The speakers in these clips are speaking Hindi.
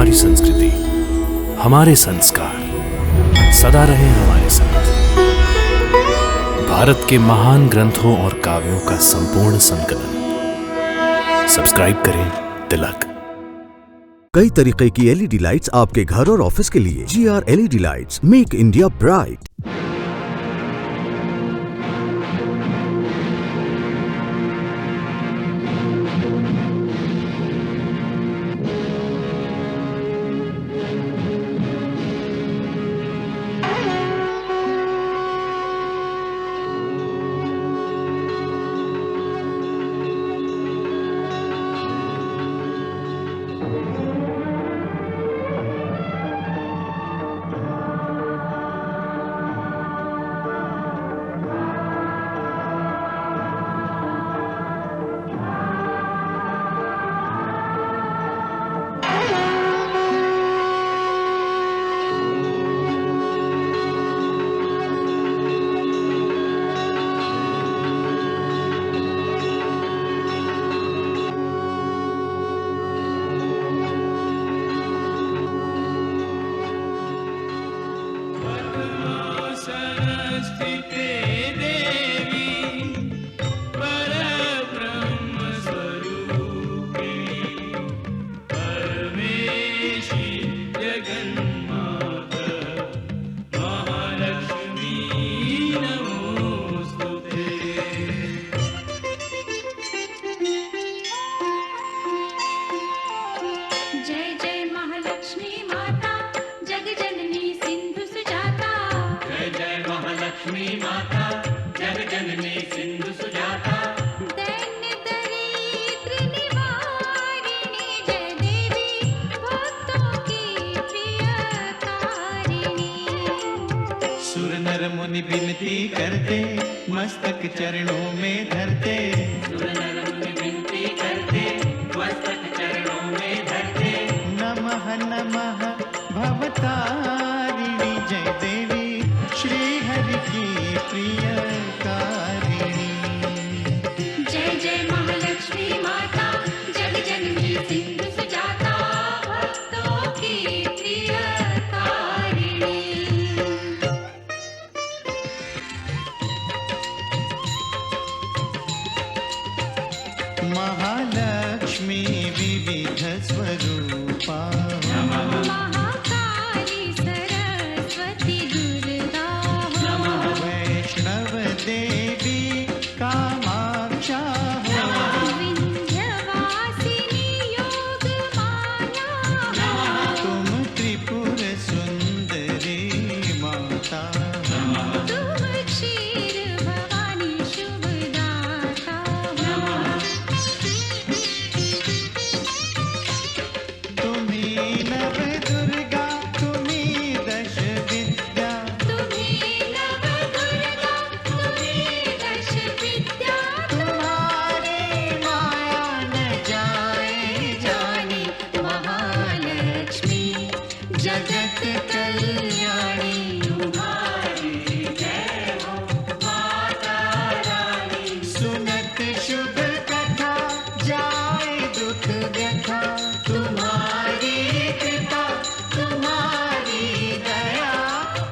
हमारी संस्कृति, हमारे संस्कार सदा रहे हमारे साथ। भारत के महान ग्रंथों और काव्यों का संपूर्ण संकलन। सब्सक्राइब करें तिलक। कई तरीके की एलईडी लाइट्स आपके घर और ऑफिस के लिए। GR LED lights, make India bright. मुनि विनती करते, मस्तक चरणों में धरते। सुर नर मुनि विनती करते, मस्तक चरणों में धरते। नमः नमः भवतारिणी जय देवी, श्री हरि की प्रियकारिणी। जय जय महालक्ष्मी माता, जग जननी सिंधु सुजाता, भक्तों की प्रियकारिणी। महालक्ष्मी विविध स्वरूपा, महाकाली सरस्वती दुर्गा, वैष्णव देवी कामाक्षा, विंध्यवासिनी योग माया, तुम त्रिपुर सुंदरी माता। तुम क्षीर भवानी शुभदाता, तुम्ही नव दुर्गा, तुम्ही दश विद्या। तुम्ही नव दुर्गा, तुम्ही दश विद्या, तुम्हारी माया न जाए जानी महालक्ष्मी जगत कल्याणी। सुनत शुभ कथा, जाए दुख व्यथा। तुम्हारी कृपा, तुम्हारी दया,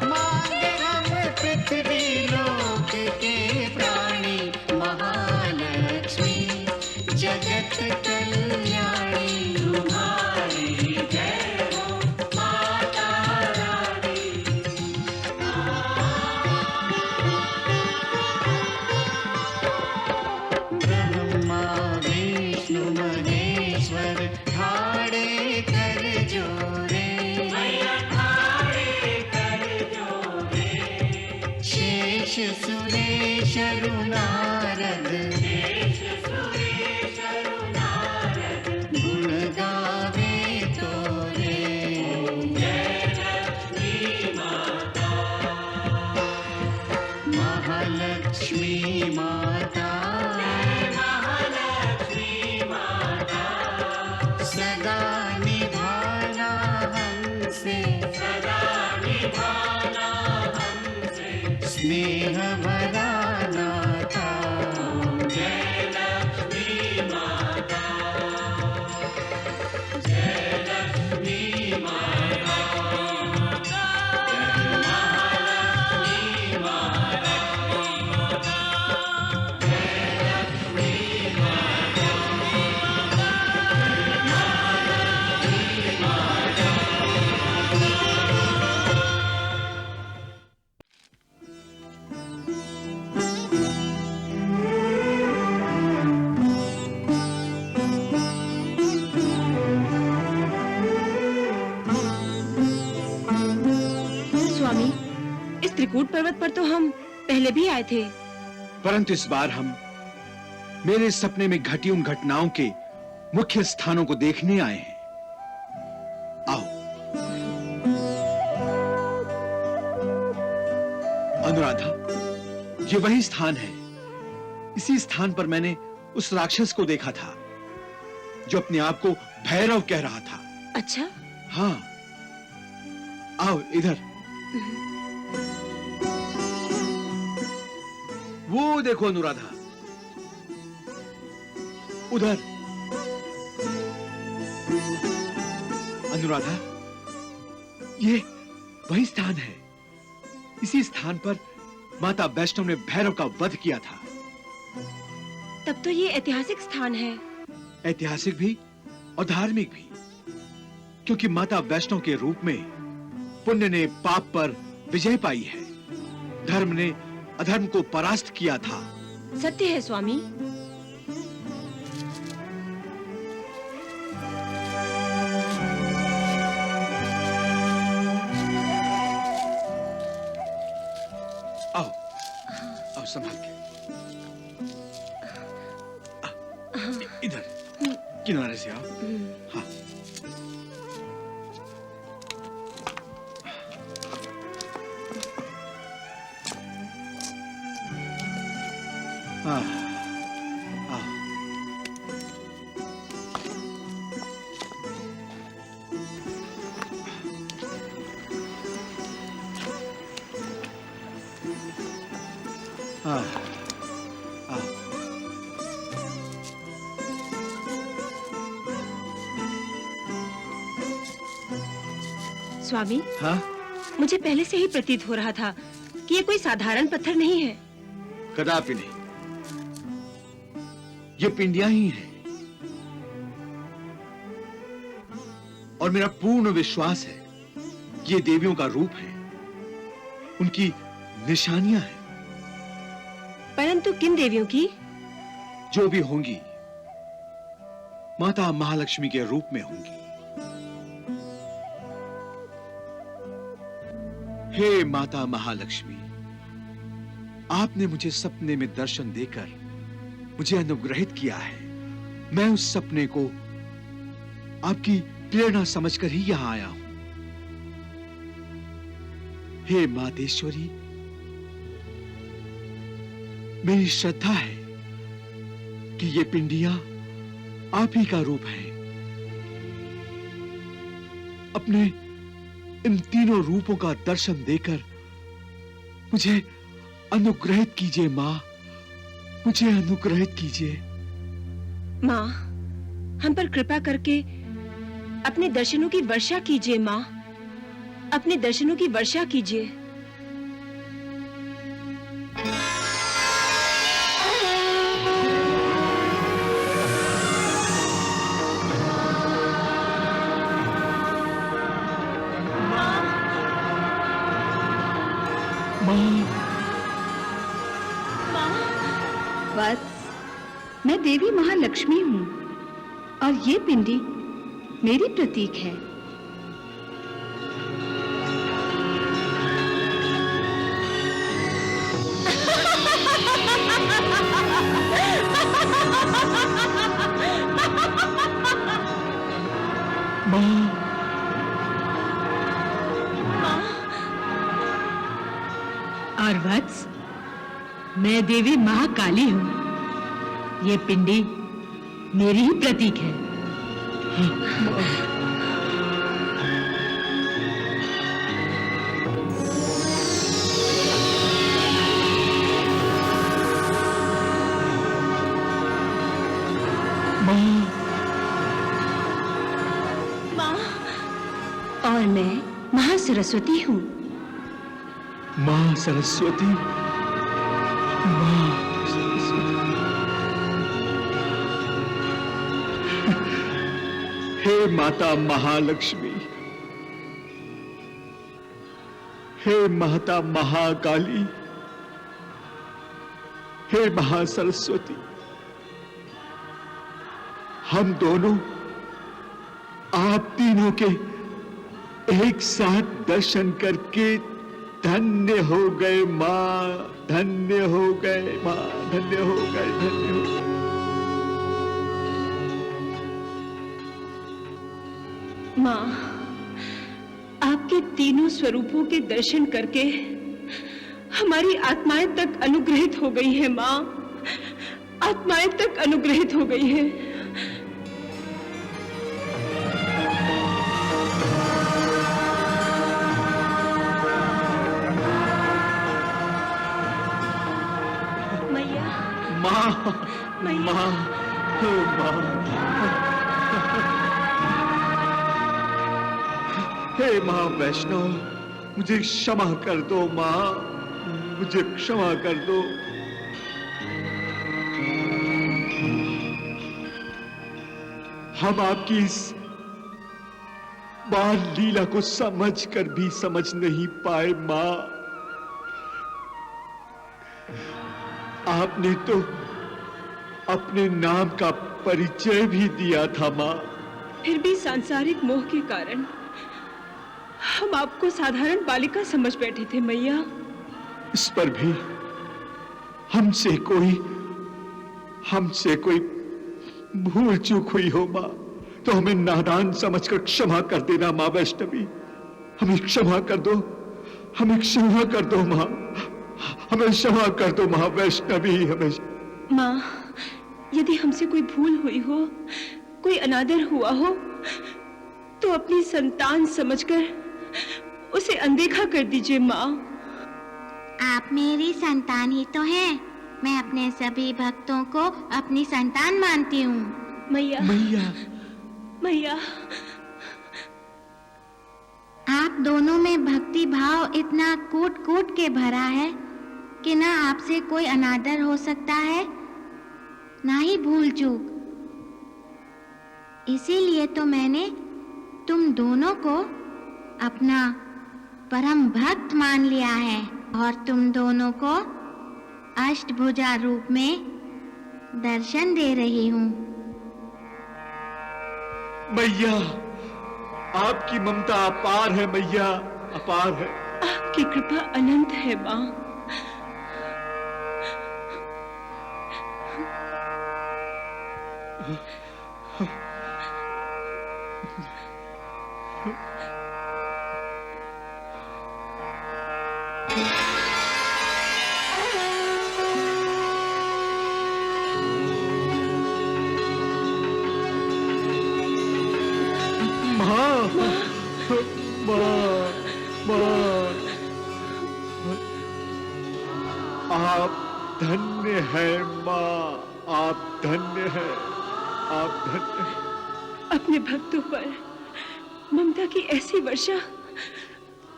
मांगे हम पृथ्वी लोक के प्राणी। महालक्ष्मी जगत कल्याणी। तुम्हारी जय हो माता रानी। ब्रह्मा विष्णु महेश्वर, ठाड़े कर जोरे। शेष सुरेश नारद, गुण गावे तोरे। महालक्ष्मी माता, सदा निभाना हमसे, स्नेह भरा नाता। जय लक्ष्मी त्रिकूट पर्वत पर तो हम पहले भी आए थे। परंतु इस बार हम मेरे सपने में घटी उन घटनाओं के मुख्य स्थानों को देखने आए हैं। आओ। अनुराधा, ये वही स्थान है। इसी स्थान पर मैंने उस राक्षस को देखा था जो अपने आप को भैरव कह रहा था। अच्छा? हाँ, आओ इधर। वो देखो अनुराधा, उधर। अनुराधा, ये वही स्थान है। इसी स्थान पर माता वैष्णव ने भैरव का वध किया था। तब तो ये ऐतिहासिक स्थान है। ऐतिहासिक भी और धार्मिक भी, क्योंकि माता वैष्णव के रूप में पुण्य ने पाप पर विजय पाई है, धर्म ने अधर्म को परास्त किया था। सत्य है स्वामी। आओ, आओ संभाल के। इधर किनारे से आओ। हाँ। हाँ, आओ। हाँ, आओ। स्वामी, हाँ? मुझे पहले से ही प्रतीत हो रहा था कि ये कोई साधारण पत्थर नहीं है। कदापि नहीं, ये पिंडियां ही हैं। और मेरा पूर्ण विश्वास है कि ये देवियों का रूप है, उनकी निशानियां हैं। परंतु किन देवियों की? जो भी होंगी, माता महालक्ष्मी के रूप में होंगी। हे माता महालक्ष्मी, आपने मुझे सपने में दर्शन देकर मुझे अनुग्रहित किया है। मैं उस सपने को आपकी प्रेरणा समझकर ही यहां आया हूं। हे मातेश्वरी, मेरी श्रद्धा है कि ये पिंडियां आप ही का रूप है। अपने इन तीनों रूपों का दर्शन देकर मुझे अनुग्रहित कीजिए मां, मुझे अनुग्रहित कीजिए। माँ, हम पर कृपा करके अपने दर्शनों की वर्षा कीजिए माँ, अपने दर्शनों की वर्षा कीजिए। वत्स, मैं देवी महालक्ष्मी हूँ और ये पिंडी मेरी प्रतीक है। और वत्स, मैं देवी महाकाली हूँ। ये पिंडी मेरी ही प्रतीक है। और मैं महासरस्वती हूँ। मां सरस्वती, मां सरस्वती। हे माता महालक्ष्मी, हे माता महाकाली, हे महासरस्वती, हम दोनों आप तीनों के एक साथ दर्शन करके धन्य हो गए माँ, धन्य हो गए माँ, धन्य हो गए, धन्य हो गए। माँ, आपके तीनों स्वरूपों के दर्शन करके हमारी आत्माएं तक अनुग्रहित हो गई हैं माँ, आत्माएं तक अनुग्रहित हो गई हैं। मैया, माँ, मैया, माँ, माँ, हे माँ वैष्णव, मुझे क्षमा कर दो माँ, मुझे क्षमा कर दो। हम आपकी इस बाल लीला को समझ कर भी समझ नहीं पाए माँ। आपने तो अपने नाम का परिचय भी दिया था माँ। फिर भी सांसारिक मोह के कारण हम आपको साधारण बालिका समझ बैठे थे मैया। इस पर भी हमसे कोई भूल चूक हुई हो माँ, तो हमें नादान समझकर क्षमा कर देना माँ वैष्णवी। हमें क्षमा कर दो, हमें क्षमा कर दो माँ, हमें क्षमा कर दो माँ वैष्णवी, हमें। माँ, यदि हमसे कोई भूल हुई हो, कोई अनादर हुआ हो, तो अपनी संतान समझकर उसे अनदेखा कर दीजिए माँ। आप मेरी संतान ही तो हैं। मैं अपने सभी भक्तों को अपनी संतान मानती हूँ। मैया, मैया, मैया, आप दोनों में भक्ति भाव इतना कूट कूट के भरा है कि ना आपसे कोई अनादर हो सकता है, ना ही भूल चूक। इसीलिए तो मैंने तुम दोनों को अपना परम भक्त मान लिया है और तुम दोनों को अष्टभुजा रूप में दर्शन दे रही हूँ। मैया, आपकी ममता अपार है मैया, अपार है। आपकी कृपा अनंत है माँ। आप धन्य है माँ, आप धन्य है, आप धन्य है। अपने भक्तों पर ममता की ऐसी वर्षा,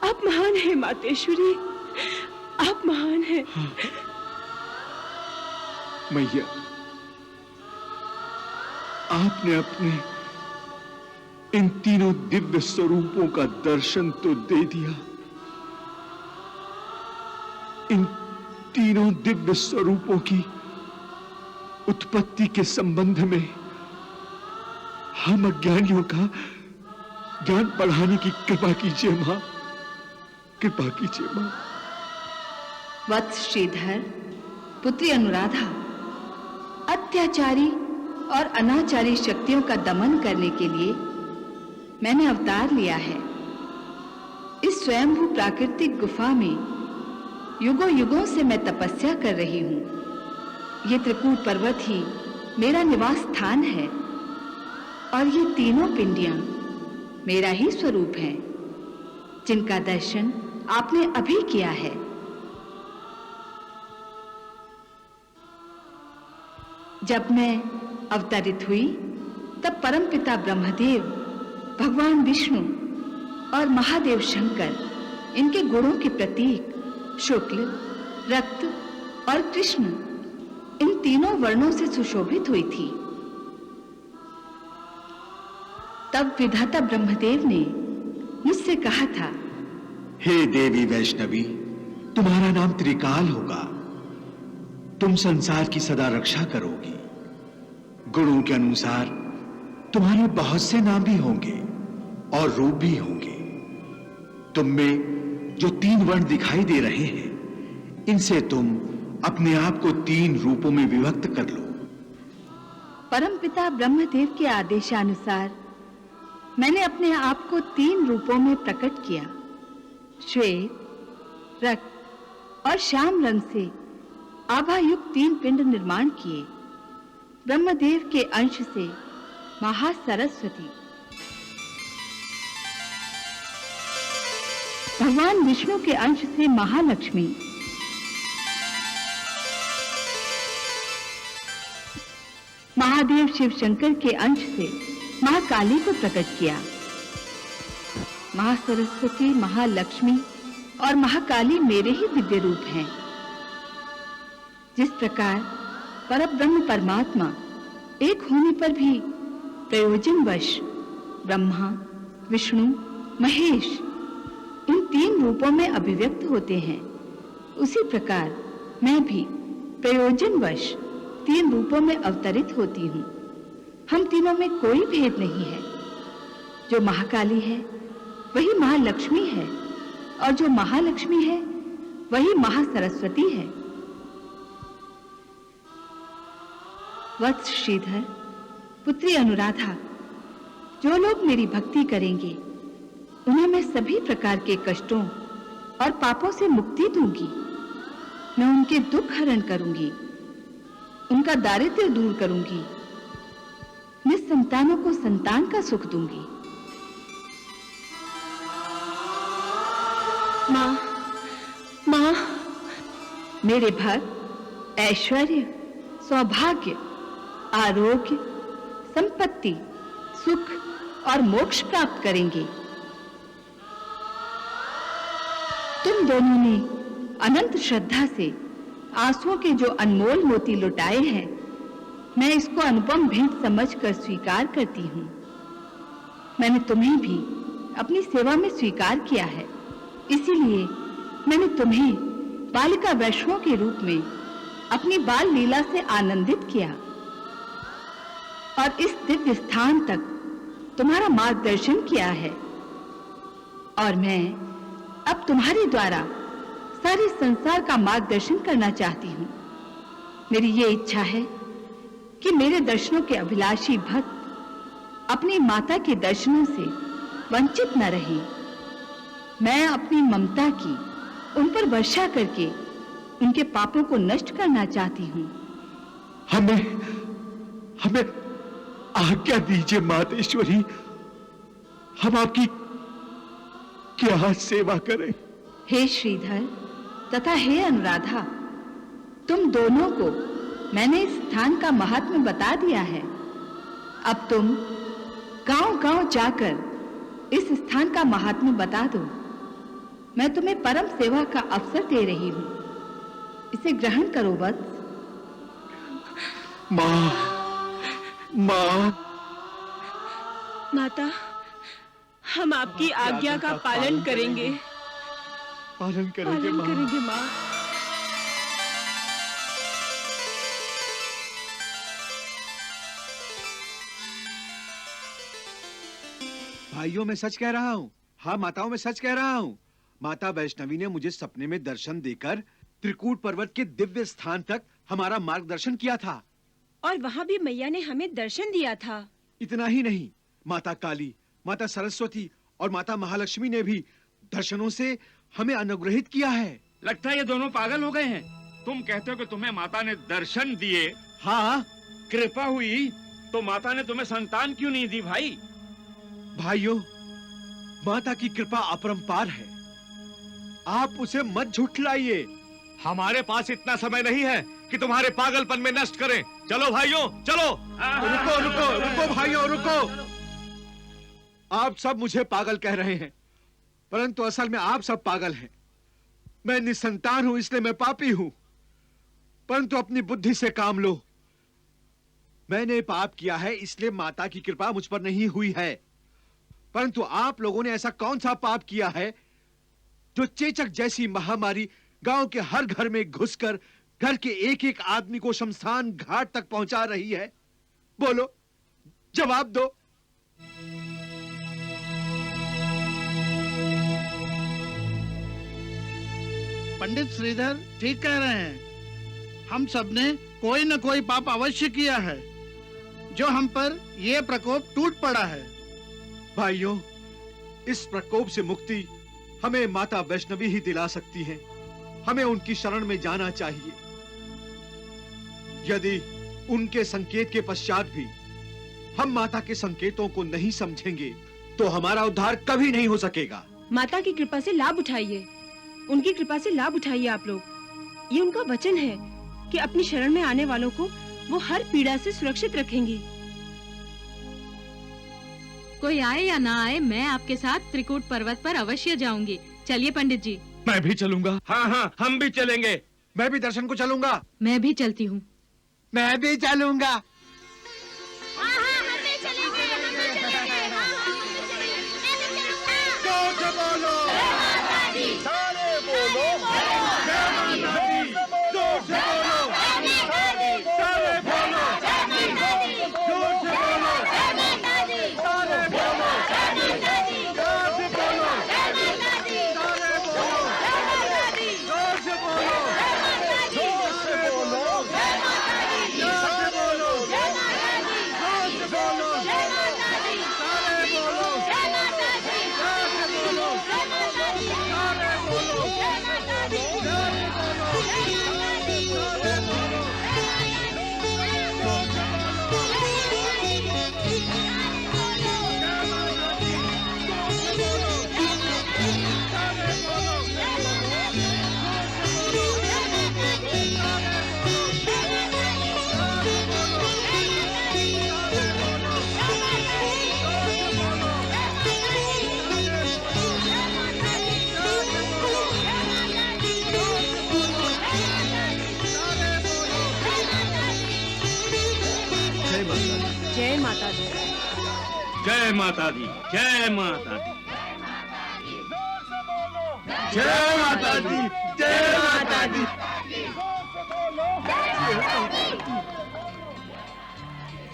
आप महान हैं मातेश्वरी, आप महान हैं। मैया, आपने अपने इन तीनों दिव्य स्वरूपों का दर्शन तो दे दिया। इन तीनों दिव्य स्वरूपों की उत्पत्ति के संबंध में हम अज्ञानियों का ज्ञान बढ़ाने की कृपा कीजिए मां, कृपा कीजिए मां। वत्स श्रीधर, पुत्री अनुराधा, अत्याचारी और अनाचारी शक्तियों का दमन करने के लिए मैंने अवतार लिया है। इस स्वयंभू प्राकृतिक गुफा में युगों युगों से मैं तपस्या कर रही हूँ। ये त्रिकूट पर्वत ही मेरा निवास स्थान है और ये तीनों पिंडियां मेरा ही स्वरूप हैं, जिनका दर्शन आपने अभी किया है। जब मैं अवतरित हुई तब परमपिता ब्रह्मदेव, भगवान विष्णु और महादेव शंकर इनके गुणों के प्रतीक शुक्ल, रक्त और कृष्ण इन तीनों वर्णों से सुशोभित हुई थी। तब विधाता ब्रह्मदेव ने मुझसे कहा था, हे देवी वैष्णवी, तुम्हारा नाम त्रिकाल होगा। तुम संसार की सदा रक्षा करोगी। गुणों के अनुसार तुम्हारे बहुत से नाम भी होंगे और रूप भी होंगे। तुम में जो 3 वर्ण दिखाई दे रहे हैं, इनसे तुम अपने आप को 3 रूपों में विभक्त कर लो। परमपिता ब्रह्मदेव के आदेशानुसार मैंने अपने आप को 3 रूपों में प्रकट किया। श्वेत, रक्त और श्याम रंग से आभायुक्त 3 पिंड निर्माण किए। ब्रह्मदेव के अंश से महासरस्वती, भगवान विष्णु के अंश से महालक्ष्मी, महादेव शिव शंकर के अंश से महाकाली को प्रकट किया। महासरस्वती, महालक्ष्मी और महाकाली मेरे ही दिव्य रूप हैं। जिस प्रकार परब्रह्म परमात्मा एक होने पर भी प्रयोजनवश ब्रह्मा, विष्णु, महेश इन 3 रूपों में अभिव्यक्त होते हैं, उसी प्रकार मैं भी प्रयोजनवश 3 रूपों में अवतरित होती हूँ। हम तीनों में कोई भेद नहीं है। जो महाकाली है वही महालक्ष्मी है, और जो महालक्ष्मी है वही महासरस्वती है। वत्स श्रीधर, पुत्री अनुराधा, जो लोग मेरी भक्ति करेंगे उन्हें मैं सभी प्रकार के कष्टों और पापों से मुक्ति दूंगी। मैं उनके दुख हरण करूंगी, उनका दारिद्र्य दूर करूंगी, निसंतानों को संतान का सुख दूंगी। माँ, माँ, मेरे भक्त ऐश्वर्य, सौभाग्य, आरोग्य, संपत्ति, सुख और मोक्ष प्राप्त करेंगे। तुम दोनों ने अनंत श्रद्धा से आंसुओं के जो अनमोल मोती लुटाए हैं, मैं इसको अनुपम भेंट समझकर स्वीकार करती हूँ। मैंने तुम्हें भी अपनी सेवा में स्वीकार किया है, इसीलिए मैंने तुम्हें बालिका वैष्णव के रूप में अपनी बाल लीला से आनंदित किया और इस दिव्य स्थान तक तुम्हारा मार्गदर्शन किया है। और मैं अब तुम्हारे द्वारा सारे संसार का मार्गदर्शन करना चाहती हूँ। मेरी ये इच्छा है कि मेरे दर्शनों के अभिलाषी भक्त अपनी माता के दर्शनों से वंचित न रहें। मैं अपनी ममता की उन पर वर्षा करके उनके पापों को नष्ट करना चाहती हूँ। हमें आज्ञा दीजिए मातेश्वरी, हम आपकी क्या सेवा करें? हे श्रीधर तथा हे अनुराधा, तुम दोनों को मैंने इस स्थान का महात्म्य बता दिया है। अब तुम गांव-गांव जाकर इस स्थान का महात्म्य बता दो। मैं तुम्हें परम सेवा का अवसर दे रही हूँ, इसे ग्रहण करो वत्स। माँ, माता, हम आपकी आज्ञा का पालन करेंगे। पालन करेंगे माँ। करेंगे माँ। भाइयों, मैं सच कह रहा हूँ। हाँ माताओं, मैं सच कह रहा हूँ। माता वैष्णवी ने मुझे सपने में दर्शन देकर त्रिकूट पर्वत के दिव्य स्थान तक हमारा मार्गदर्शन किया था। और वहाँ भी मैया ने हमें दर्शन दिया था। इतना ही नहीं, माता काली, माता सरस्वती और माता महालक्ष्मी ने भी दर्शनों से हमें अनुग्रहित किया है। लगता है ये दोनों पागल हो गए हैं। तुम कहते हो कि तुम्हें माता ने दर्शन दिए। हाँ, कृपा हुई तो माता ने तुम्हें संतान क्यों नहीं दी भाई? भाइयों, माता की कृपा अपरंपार है, आप उसे मत झुठलाइए। हमारे पास इतना समय नहीं है कि तुम्हारे पागलपन में नष्ट करें। चलो भाइयों, चलो। रुको रुको रुको भाइयों, रुको। आप सब मुझे पागल कह रहे हैं, परंतु असल में आप सब पागल हैं। मैं निसंतान हूं, इसलिए मैं पापी हूं। परंतु अपनी बुद्धि से काम लो। मैंने पाप किया है, इसलिए माता की कृपा मुझ पर नहीं हुई है। परंतु आप लोगों ने ऐसा कौन सा पाप किया है जो चेचक जैसी महामारी गांव के हर घर में घुसकर घर के एक एक आदमी को शमशान घाट तक पहुंचा रही है? बोलो, जवाब दो। पंडित श्रीधर ठीक कह रहे हैं। हम सबने कोई न कोई पाप अवश्य किया है, जो हम पर ये प्रकोप टूट पड़ा है। भाइयों, इस प्रकोप से मुक्ति हमें माता वैष्णवी ही दिला सकती है। हमें उनकी शरण में जाना चाहिए। यदि उनके संकेत के पश्चात भी हम माता के संकेतों को नहीं समझेंगे तो हमारा उद्धार कभी नहीं हो सकेगा। माता की कृपा से लाभ उठाइए, उनकी कृपा से लाभ उठाइए आप लोग। ये उनका वचन है कि अपनी शरण में आने वालों को वो हर पीड़ा से सुरक्षित रखेंगी। कोई आए या ना आए, मैं आपके साथ त्रिकूट पर्वत पर अवश्य जाऊंगी। चलिए पंडित जी। मैं भी चलूंगा। हाँ, हम भी चलेंगे। मैं भी दर्शन को चलूंगा। मैं भी चलती हूँ। मैं भी चलूंगा। जय माता दी। जय माता दी। जय माता दी। जय माता दी। जय माता दी।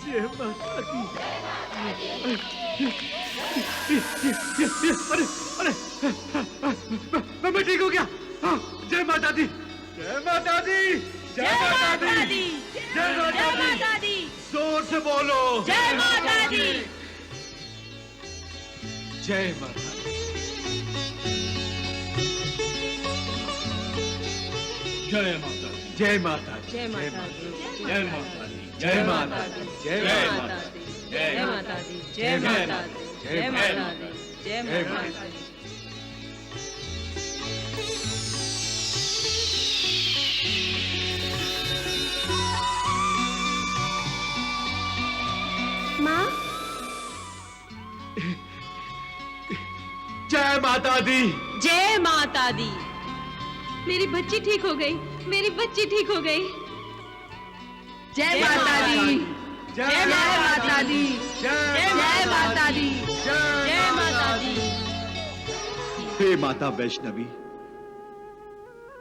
जय माता दी। अरे मैं ठीक हो गया। जय माता दी। जय माता दी। जय माता दी। जय माता दी। जोर से बोलो। जय माता दी। जय माता दी। जय माता दी। जय माता दी। जय माता दी। जय माता दी। जय माता दी। जय माता दी। जय माता दी। जय माता दी। जय माता दी। जय माता दी। माँ, जय माता दी। जय माता दी। मेरी बच्ची ठीक हो गई। मेरी बच्ची ठीक हो गई। जय माता दी। जय माता दी। जय माता दी। जय माता दी। हे माता वैष्णवी,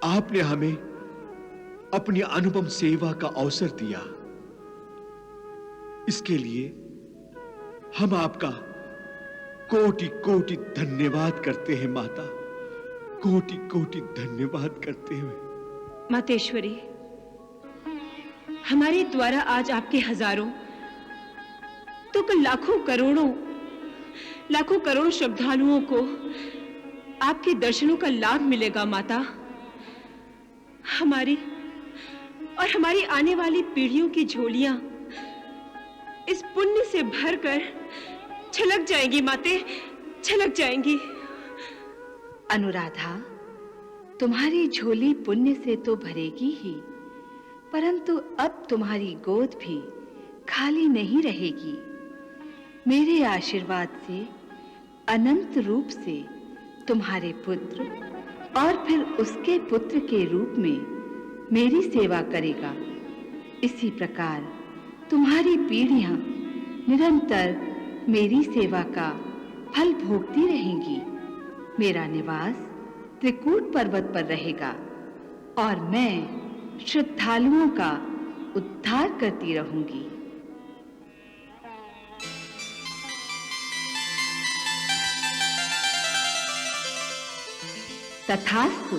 आपने हमें अपनी अनुपम सेवा का अवसर दिया। इसके लिए हम आपका कोटि कोटि धन्यवाद करते हैं माता। कोटि कोटि धन्यवाद करते हुए। मातेश्वरी, हमारे द्वारा आज आपके हजारों तो कल लाखों करोड़ों श्रद्धालुओं को आपके दर्शनों का लाभ मिलेगा माता। हमारी और हमारी आने वाली पीढ़ियों की झोलियां इस पुण्य से भरकर छलक जाएंगी माते, छलक जाएंगी। अनुराधा, तुम्हारी झोली पुण्य से तो भरेगी ही, परंतु अब तुम्हारी गोद भी खाली नहीं रहेगी। मेरे आशीर्वाद से अनंत रूप से तुम्हारे पुत्र और फिर उसके पुत्र के रूप में मेरी सेवा करेगा। इसी प्रकार तुम्हारी पीढ़ियां निरंतर मेरी सेवा का फल भोगती रहेंगी। मेरा निवास त्रिकूट पर्वत पर रहेगा और मैं श्रद्धालुओं का उद्धार करती रहूंगी। तथास्तु।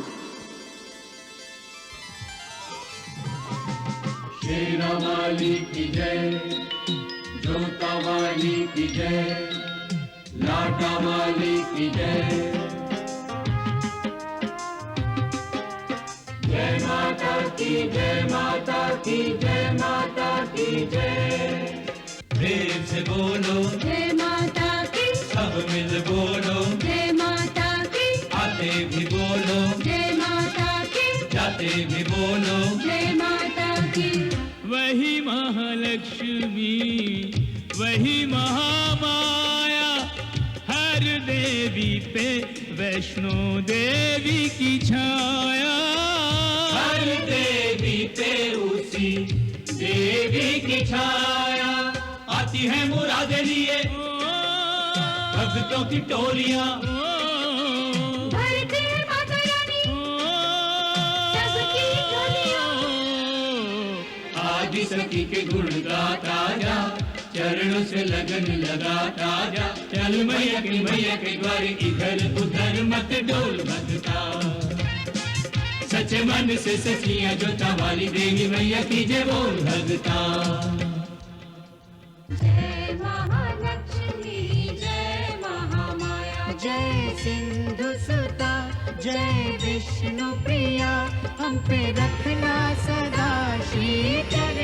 शेरा वाली की जय, जोता वाली की जय, लाटा वाली की जय। जय माता की जय, माता की जय, माता की जय। प्रेम से बोलो जय माता की, सब मिल बोलो जय माता की, आते भी बोलो जय माता की, जाते भी बोलो जय माता की। वही महालक्ष्मी वही महामाया, हर देवी पे वैष्णो देवी की छाया। हर देवी पे उसी देवी की छाया। आती है मुरादे लिए भक्तों की टोलियां, भरते माता रानी सबकी झोलियां। आदि सखी के गुण गाता जा, चरणों से लगन लगाता जा। चल मैया के द्वारे इधर उधर मत डोल भगता। सच्चे मन से सचिया जोता वाली देवी मैया की जय बोल भगता। जय महालक्ष्मी जय महामाया, जय सिंधु सुता जय विष्णु प्रिया, हम पे रखना सदा श्री चरण